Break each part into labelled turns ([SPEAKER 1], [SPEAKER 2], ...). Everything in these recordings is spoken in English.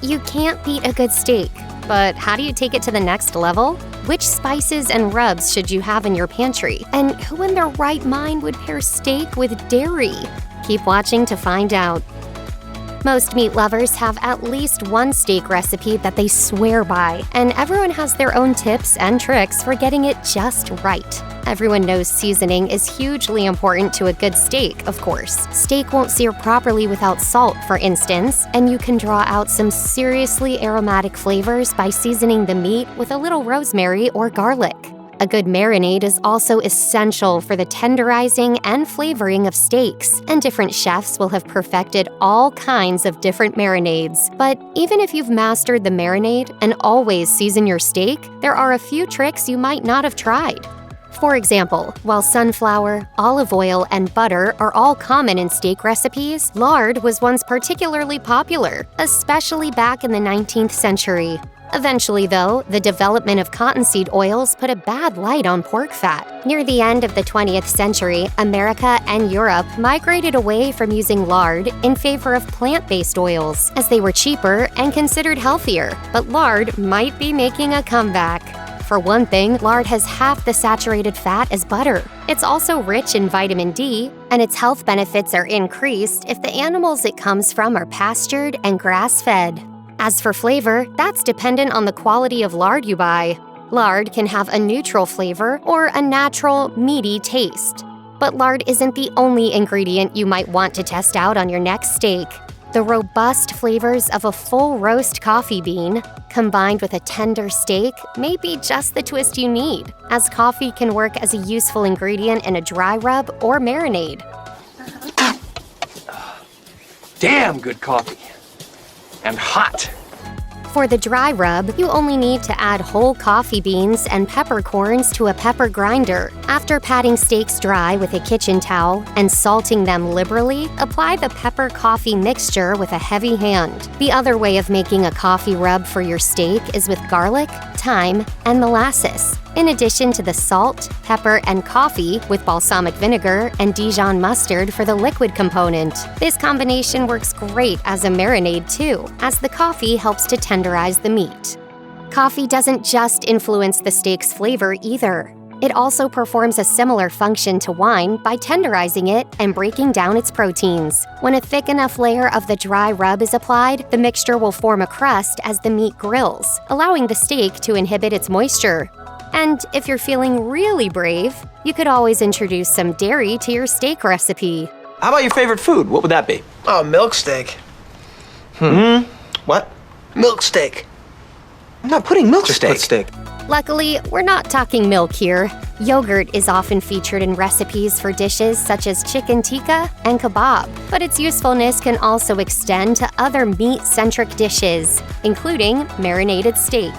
[SPEAKER 1] You can't beat a good steak, but how do you take it to the next level? Which spices and rubs should you have in your pantry? And who in their right mind would pair steak with dairy? Keep watching to find out. Most meat lovers have at least one steak recipe that they swear by, and everyone has their own tips and tricks for getting it just right. Everyone knows seasoning is hugely important to a good steak, of course. Steak won't sear properly without salt, for instance, and you can draw out some seriously aromatic flavors by seasoning the meat with a little rosemary or garlic. A good marinade is also essential for the tenderizing and flavoring of steaks, and different chefs will have perfected all kinds of different marinades. But even if you've mastered the marinade and always season your steak, there are a few tricks you might not have tried. For example, while sunflower, olive oil, and butter are all common in steak recipes, lard was once particularly popular, especially back in the 19th century. Eventually, though, the development of cottonseed oils put a bad light on pork fat. Near the end of the 20th century, America and Europe migrated away from using lard in favor of plant-based oils, as they were cheaper and considered healthier. But lard might be making a comeback. For one thing, lard has half the saturated fat as butter. It's also rich in vitamin D, and its health benefits are increased if the animals it comes from are pastured and grass-fed. As for flavor, that's dependent on the quality of lard you buy. Lard can have a neutral flavor or a natural, meaty taste. But lard isn't the only ingredient you might want to test out on your next steak. The robust flavors of a full roast coffee bean, combined with a tender steak, may be just the twist you need, as coffee can work as a useful ingredient in a dry rub or marinade.
[SPEAKER 2] Damn good coffee. And hot.
[SPEAKER 1] For the dry rub, you only need to add whole coffee beans and peppercorns to a pepper grinder. After patting steaks dry with a kitchen towel and salting them liberally, apply the pepper-coffee mixture with a heavy hand. The other way of making a coffee rub for your steak is with garlic, thyme, and molasses. In addition to the salt, pepper, and coffee, with balsamic vinegar and Dijon mustard for the liquid component. This combination works great as a marinade too, as the coffee helps to tenderize the meat. Coffee doesn't just influence the steak's flavor either. It also performs a similar function to wine by tenderizing it and breaking down its proteins. When a thick enough layer of the dry rub is applied, the mixture will form a crust as the meat grills, allowing the steak to inhibit its moisture. And if you're feeling really brave, you could always introduce some dairy to your steak recipe.
[SPEAKER 3] How about your favorite food? What would that be?
[SPEAKER 4] Oh, milk steak.
[SPEAKER 3] What?
[SPEAKER 4] Milk steak.
[SPEAKER 3] I'm not putting milk
[SPEAKER 4] Just
[SPEAKER 3] steak.
[SPEAKER 4] put steak.
[SPEAKER 1] Luckily, we're not talking milk here. Yogurt is often featured in recipes for dishes such as chicken tikka and kebab, but its usefulness can also extend to other meat-centric dishes, including marinated steak.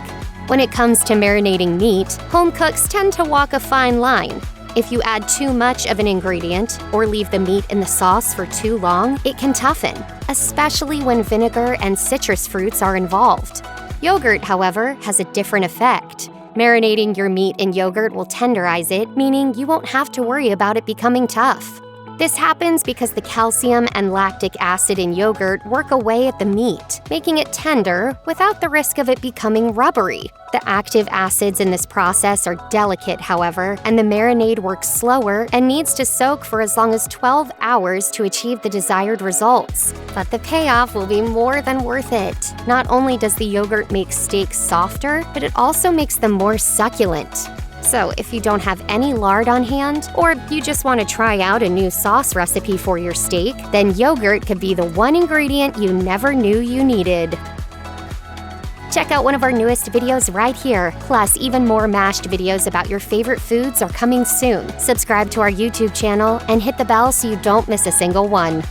[SPEAKER 1] When it comes to marinating meat, home cooks tend to walk a fine line. If you add too much of an ingredient or leave the meat in the sauce for too long, it can toughen, especially when vinegar and citrus fruits are involved. Yogurt, however, has a different effect. Marinating your meat in yogurt will tenderize it, meaning you won't have to worry about it becoming tough. This happens because the calcium and lactic acid in yogurt work away at the meat, making it tender without the risk of it becoming rubbery. The active acids in this process are delicate, however, and the marinade works slower and needs to soak for as long as 12 hours to achieve the desired results. But the payoff will be more than worth it. Not only does the yogurt make steaks softer, but it also makes them more succulent. So if you don't have any lard on hand, or you just want to try out a new sauce recipe for your steak, then yogurt could be the one ingredient you never knew you needed. Check out one of our newest videos right here. Plus, even more mashed videos about your favorite foods are coming soon. Subscribe to our YouTube channel and hit the bell so you don't miss a single one.